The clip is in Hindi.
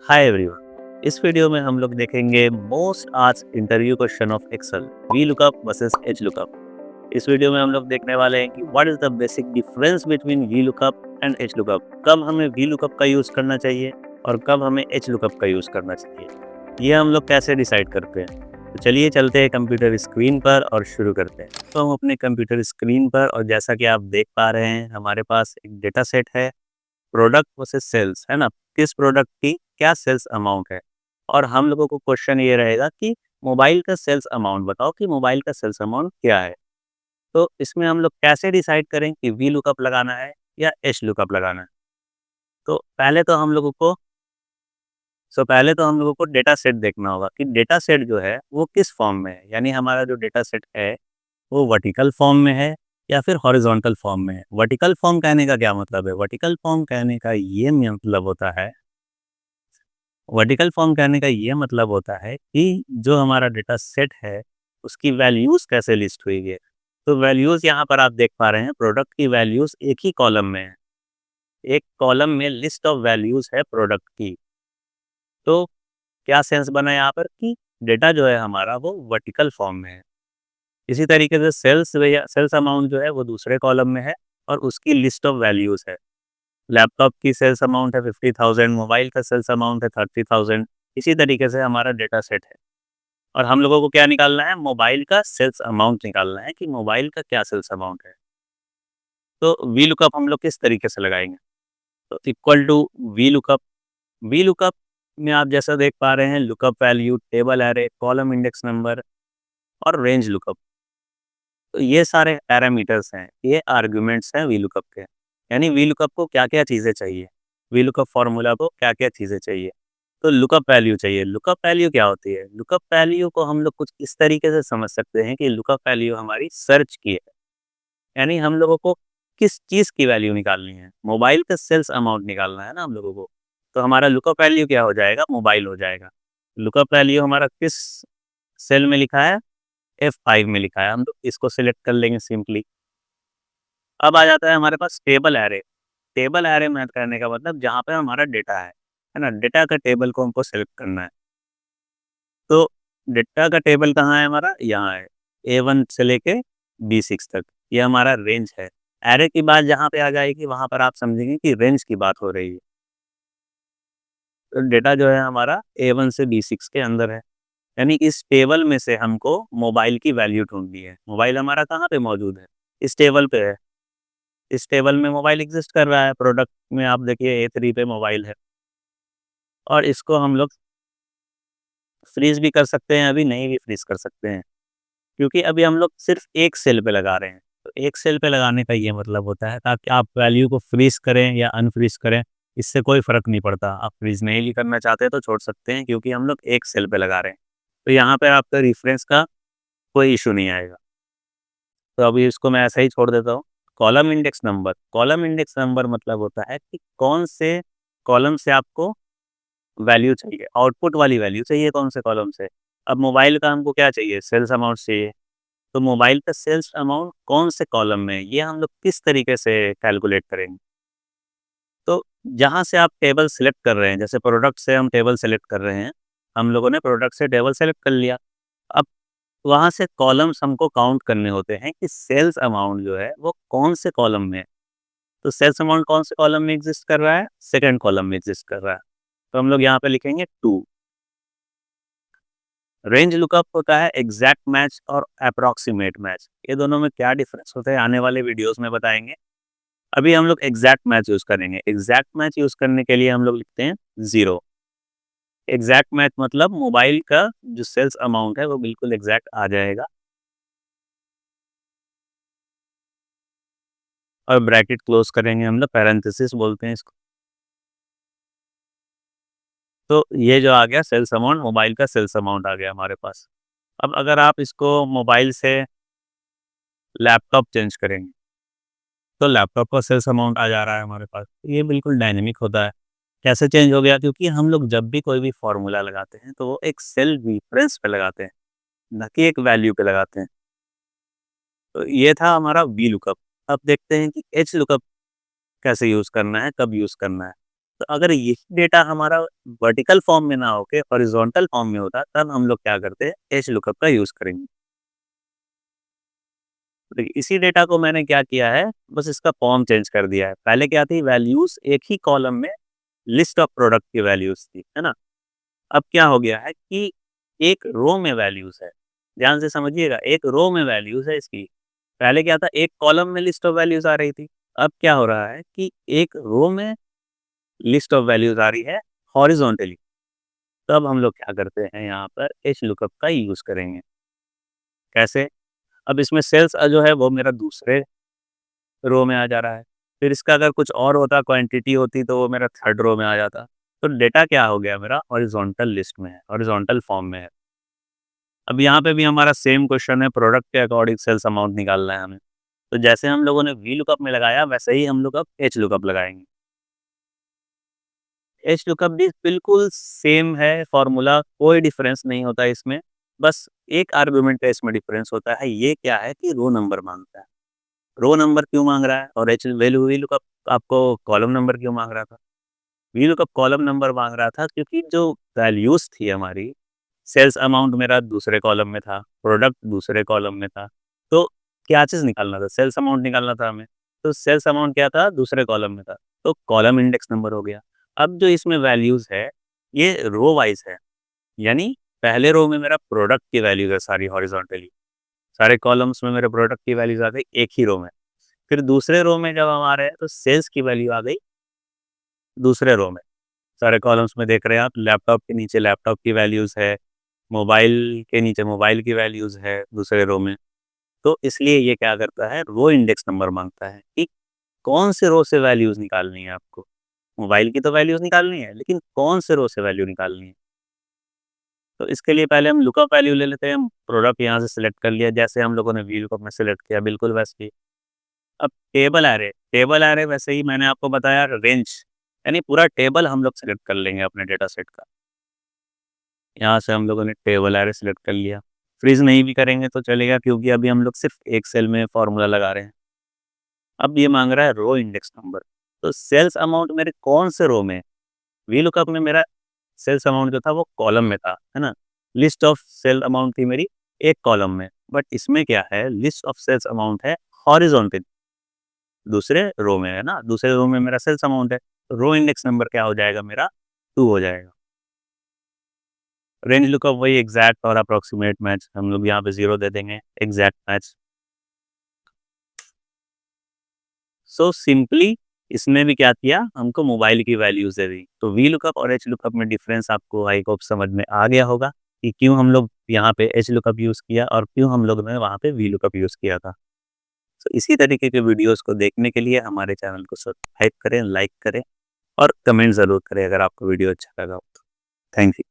Hi everyone. इस वीडियो में हम लोग देखेंगे most asked interview question of Excel, V lookup versus H lookup. इस वीडियो में हम लोग देखने वाले हैं कि what is the basic difference between V lookup and H lookup. कब हमें वी लुकअप का यूज करना चाहिए और कब हमें एच लुकअप का यूज करना चाहिए, ये हम लोग कैसे डिसाइड करते हैं। तो चलिए चलते हैं कंप्यूटर स्क्रीन पर और शुरू करते हैं। तो हम अपने कंप्यूटर स्क्रीन पर, और जैसा कि आप देख पा रहे हैं हमारे पास एक डेटा सेट है, प्रोडक्ट वर्सेस सेल्स, है ना। किस प्रोडक्ट की क्या सेल्स अमाउंट है, और हम लोगों को क्वेश्चन ये रहेगा कि मोबाइल का सेल्स अमाउंट बताओ कि मोबाइल का सेल्स अमाउंट क्या है। तो इसमें हम लोग कैसे डिसाइड करें कि वी लुकअप लगाना है या एच लुकअप लगाना है। तो पहले तो हम लोगों को डेटा सेट देखना होगा कि डेटा सेट जो है वो किस फॉर्म में है, यानी हमारा जो डेटा सेट है वो वर्टिकल फॉर्म में है या फिर हॉरिजॉन्टल फॉर्म में है। वर्टिकल फॉर्म कहने का क्या मतलब है? वर्टिकल फॉर्म कहने का ये मतलब होता है कि जो हमारा डेटा सेट है उसकी वैल्यूज़ कैसे लिस्ट हुई है। तो वैल्यूज़ यहाँ पर आप देख पा रहे हैं, प्रोडक्ट की वैल्यूज़ एक ही कॉलम में है। एक कॉलम में लिस्ट ऑफ वैल्यूज़ है प्रोडक्ट की। तो क्या सेंस बना यहाँ पर कि डेटा जो है हमारा वो वर्टिकल फॉर्म में है। इसी तरीके से सेल्स अमाउंट जो है वो दूसरे कॉलम में है और उसकी लिस्ट ऑफ वैल्यूज़ है। लैपटॉप की सेल्स अमाउंट है 50,000, मोबाइल का सेल्स अमाउंट है 30,000। इसी तरीके से हमारा डेटा सेट है और हम लोगों को क्या निकालना है? मोबाइल का सेल्स अमाउंट निकालना है कि मोबाइल का क्या सेल्स अमाउंट है। तो वी लुकअप हम लोग किस तरीके से लगाएंगे? तो equal to V lookup. V lookup में आप जैसा देख पा रहे हैं, lookup value, table array, column index number और रेंज लुकअप। तो ये सारे पैरामीटर्स हैं, ये आर्ग्यूमेंट्स हैं वी लुकअप के। यानी वी लुकअप को क्या क्या चीज़ें चाहिए, वी लुकअप फार्मूला को क्या क्या चीज़ें चाहिए। तो लुकअप वैल्यू चाहिए। लुकअप वैल्यू क्या होती है? लुकअप वैल्यू को हम लोग कुछ इस तरीके से समझ सकते हैं कि लुकअप वैल्यू हमारी सर्च की है। यानी हम लोगों को किस चीज़ की वैल्यू निकालनी है? मोबाइल का सेल्स अमाउंट निकालना है ना हम लोगों को। तो हमारा लुकअप वैल्यू क्या हो जाएगा? मोबाइल हो जाएगा। लुकअप वैल्यू हमारा किस सेल में लिखा है? F5 में लिखा है। हम लोग इसको सिलेक्ट कर लेंगे सिंपली। अब आ जाता है हमारे पास table array. Table array math करने का मतलब जहाँ पे हमारा डेटा है ना? डेटा का टेबल को हमको सेलेक्ट करना है। तो डेटा का टेबल कहाँ है हमारा? यहाँ है। A1 से लेके B6 तक, ये हमारा रेंज है। एरे की बात जहाँ पे आ जाएगी वहाँ पर आप समझेंगे कि रेंज की बात हो रही है। तो डेटा जो है हमारा A1 से B6 के अंदर है। यानी इस टेबल में से हमको मोबाइल की वैल्यू ढूँढनी है। मोबाइल हमारा कहाँ पे मौजूद है? इस टेबल पे है। इस टेबल में मोबाइल एग्ज़िस्ट कर रहा है। प्रोडक्ट में आप देखिए A3 पे मोबाइल है और इसको हम लोग फ्रीज़ भी कर सकते हैं, अभी नहीं भी फ्रीज़ कर सकते हैं, क्योंकि अभी हम लोग सिर्फ़ एक सेल पे लगा रहे हैं। तो एक सेल पे लगाने का ये मतलब होता है ताकि आप वैल्यू को फ्रीज़ करें या अनफ्रीज़ करें, इससे कोई फ़र्क नहीं पड़ता। आप फ्रीज़ नहीं भी करना चाहते तो छोड़ सकते हैं, क्योंकि हम लोग एक सेल पे लगा रहे हैं। तो यहाँ पे आपका रेफ़रेंस का कोई इश्यू नहीं आएगा। तो अभी इसको मैं ऐसे ही छोड़ देता हूँ। कॉलम इंडेक्स नंबर मतलब होता है कि कौन से कॉलम से आपको वैल्यू चाहिए, आउटपुट वाली वैल्यू चाहिए कौन से कॉलम से। अब मोबाइल का हमको क्या चाहिए? सेल्स अमाउंट चाहिए। तो मोबाइल का सेल्स अमाउंट कौन से कॉलम में है, ये हम लोग किस तरीके से कैलकुलेट करेंगे? तो जहाँ से आप टेबल सेलेक्ट कर रहे हैं, जैसे प्रोडक्ट से हम टेबल सेलेक्ट कर रहे हैं, हम लोगों ने प्रोडक्ट से टेबल सेलेक्ट कर लिया। अब वहाँ से कॉलम्स हमको काउंट करने होते हैं कि सेल्स अमाउंट जो है वो कौन से कॉलम में है। तो सेल्स अमाउंट कौन से कॉलम में एग्जिस्ट कर रहा है? सेकंड कॉलम में एग्जिस्ट कर रहा है। तो हम लोग यहाँ पे लिखेंगे 2। रेंज लुकअप होता है एग्जैक्ट मैच और अप्रॉक्सीमेट मैच। ये दोनों में क्या डिफरेंस होता है आने वाले वीडियोस में बताएंगे। अभी हम लोग एग्जैक्ट मैच यूज करेंगे। एग्जैक्ट मैच यूज करने के लिए हम लोग लिखते हैं 0। एग्जैक्ट मैच मतलब मोबाइल का जो सेल्स अमाउंट है वो बिल्कुल एग्जैक्ट आ जाएगा, और ब्रैकेट क्लोज करेंगे, हम लोग पैरेंथेसिस बोलते हैं इसको। तो ये जो आ गया सेल्स अमाउंट, मोबाइल का सेल्स अमाउंट आ गया हमारे पास। अब अगर आप इसको मोबाइल से लैपटॉप चेंज करेंगे तो लैपटॉप का सेल्स अमाउंट आ जा रहा है हमारे पास। ये बिल्कुल डायनेमिक होता है। कैसे चेंज हो गया? क्योंकि हम लोग जब भी कोई भी फॉर्मूला लगाते हैं तो वो एक सेल रिफरेंस पे लगाते हैं, ना कि एक वैल्यू पे लगाते हैं। तो ये था हमारा वी लुकअप। अब देखते हैं कि एच लुकअप कैसे यूज़ करना है, कब यूज़ करना है। तो अगर यही डेटा हमारा वर्टिकल फॉर्म में ना होके हॉरिजॉन्टल फॉर्म में होता, तब हम लोग क्या करते हैं, एच लुकअप का यूज़ करेंगे। तो इसी डेटा को मैंने क्या किया है, बस इसका फॉर्म चेंज कर दिया है। पहले क्या थी, वैल्यूज़ एक ही कॉलम में लिस्ट ऑफ प्रोडक्ट की वैल्यूज़ थी, है ना? अब क्या हो गया है कि एक रो में वैल्यूज़ है। ध्यान से समझिएगा, एक रो में वैल्यूज़ है इसकी। पहले क्या था, एक कॉलम में लिस्ट ऑफ वैल्यूज़ आ रही थी। अब क्या हो रहा है कि एक रो में लिस्ट ऑफ वैल्यूज़ आ रही है हॉरिज़ॉन्टली। तब हम लोग क्या करते हैं, यहाँ पर एच लुकअप का यूज़ करेंगे। कैसे? अब इसमें सेल्स जो है वो मेरा दूसरे रो में आ जा रहा है। फिर इसका अगर कुछ और होता, क्वांटिटी होती, तो वो मेरा थर्ड रो में आ जाता। तो डेटा क्या हो गया मेरा, हॉरिज़ॉन्टल लिस्ट में है, हॉरिज़ॉन्टल फॉर्म में है। अब यहाँ पे भी हमारा सेम क्वेश्चन है, प्रोडक्ट के अकॉर्डिंग सेल्स अमाउंट निकालना है हमें। तो जैसे हम लोगों ने वी लुकअप में लगाया, वैसे ही हम लोग अब एच लुकअप लगाएँगे। एच लुकअप भी बिल्कुल सेम है फ़ॉर्मूला, कोई डिफ़रेंस नहीं होता इसमें। बस एक आर्गुमेंट का इसमें डिफ़रेंस होता है, ये क्या है कि रो नंबर माँगता है। रो नंबर क्यों माँग रहा है और एच वैल्यू वी लुकअप आपको कॉलम नंबर क्यों माँग रहा था? वी लुकअप कॉलम नंबर माँग रहा था क्योंकि जो वैल्यूज़ थी हमारी, सेल्स अमाउंट मेरा दूसरे कॉलम में था, प्रोडक्ट दूसरे कॉलम में था। तो क्या चीज़ निकालना था? सेल्स अमाउंट निकालना था हमें। तो सेल्स अमाउंट क्या था? दूसरे कॉलम में था। तो कॉलम इंडेक्स नंबर हो गया। अब जो इसमें वैल्यूज़ है, ये रो वाइज़ है। यानी पहले रो में मेरा प्रोडक्ट की वैल्यूज़ है सारी हॉरिज़ॉन्टली। सारे कॉलम्स में मेरे प्रोडक्ट की वैल्यूज़ आ गई एक ही रो में। फिर दूसरे रो में जब हम आ रहे हैं तो सेल्स की वैल्यू आ गई दूसरे रो में। सारे कॉलम्स में देख रहे हैं आप, लैपटॉप के नीचे लैपटॉप की वैल्यूज़ है, मोबाइल के नीचे मोबाइल की वैल्यूज़ है दूसरे रो में। तो इसलिए ये क्या करता है, रो इंडेक्स नंबर माँगता है कि कौन से रो से वैल्यूज़ निकालनी है आपको। मोबाइल की तो वैल्यूज़ निकालनी है, लेकिन कौन से रो से वैल्यू निकालनी है। तो इसके लिए पहले हम लुकअप वैल्यू ले लेते हैं, हम प्रोडक्ट यहाँ से सिलेक्ट कर लिया, जैसे हम लोगों ने वी लुकअप में सिलेक्ट किया, बिल्कुल वैसे ही। अब टेबल एरे वैसे ही मैंने आपको बताया, रेंज यानी पूरा टेबल हम लोग सेलेक्ट कर लेंगे अपने डेटा सेट का। यहाँ से हम लोगों ने टेबल एरे सेलेक्ट कर लिया। फ्रीज़ नहीं भी करेंगे तो चलेगा, क्योंकि अभी हम लोग सिर्फ़ एक सेल में फ़ॉर्मूला लगा रहे हैं। अब ये माँग रहा है रो इंडेक्स नंबर। तो सेल्स अमाउंट मेरे कौन से रो में है? वी लुकअप में मेरा सेल्स अमाउंट जो था वो कॉलम में था, है ना? लिस्ट ऑफ सेल अमाउंट थी मेरी एक कॉलम में। बट इसमें क्या है, लिस्ट ऑफ सेल्स अमाउंट है हॉरिज़ॉन्टल दूसरे रो में, है ना? दूसरे रो में मेरा सेल्स अमाउंट है। तो रो इंडेक्स नंबर क्या हो जाएगा मेरा, 2 हो जाएगा। रेंज लुकअप वही एग्ज़ैक्ट और अप्रॉक्सिमेट मैच, हम लोग यहाँ पे 0 दे देंगे, एग्ज़ैक्ट मैच। सो सिंपली इसमें भी क्या किया, हमको मोबाइल की वैल्यूज़ दे दी। तो वी लुकअप और एच लुकअप में डिफ़रेंस आपको आई होप समझ में आ गया होगा कि क्यों हम लोग यहाँ पे एच लुकअप यूज़ किया और क्यों हम लोग ने वहाँ पे वी लुकअप यूज़ किया था। तो इसी तरीके के वीडियोज़ को देखने के लिए हमारे चैनल को सब्सक्राइब करें, लाइक करें और कमेंट ज़रूर करें अगर आपको वीडियो अच्छा लगा हो तो। Thank you.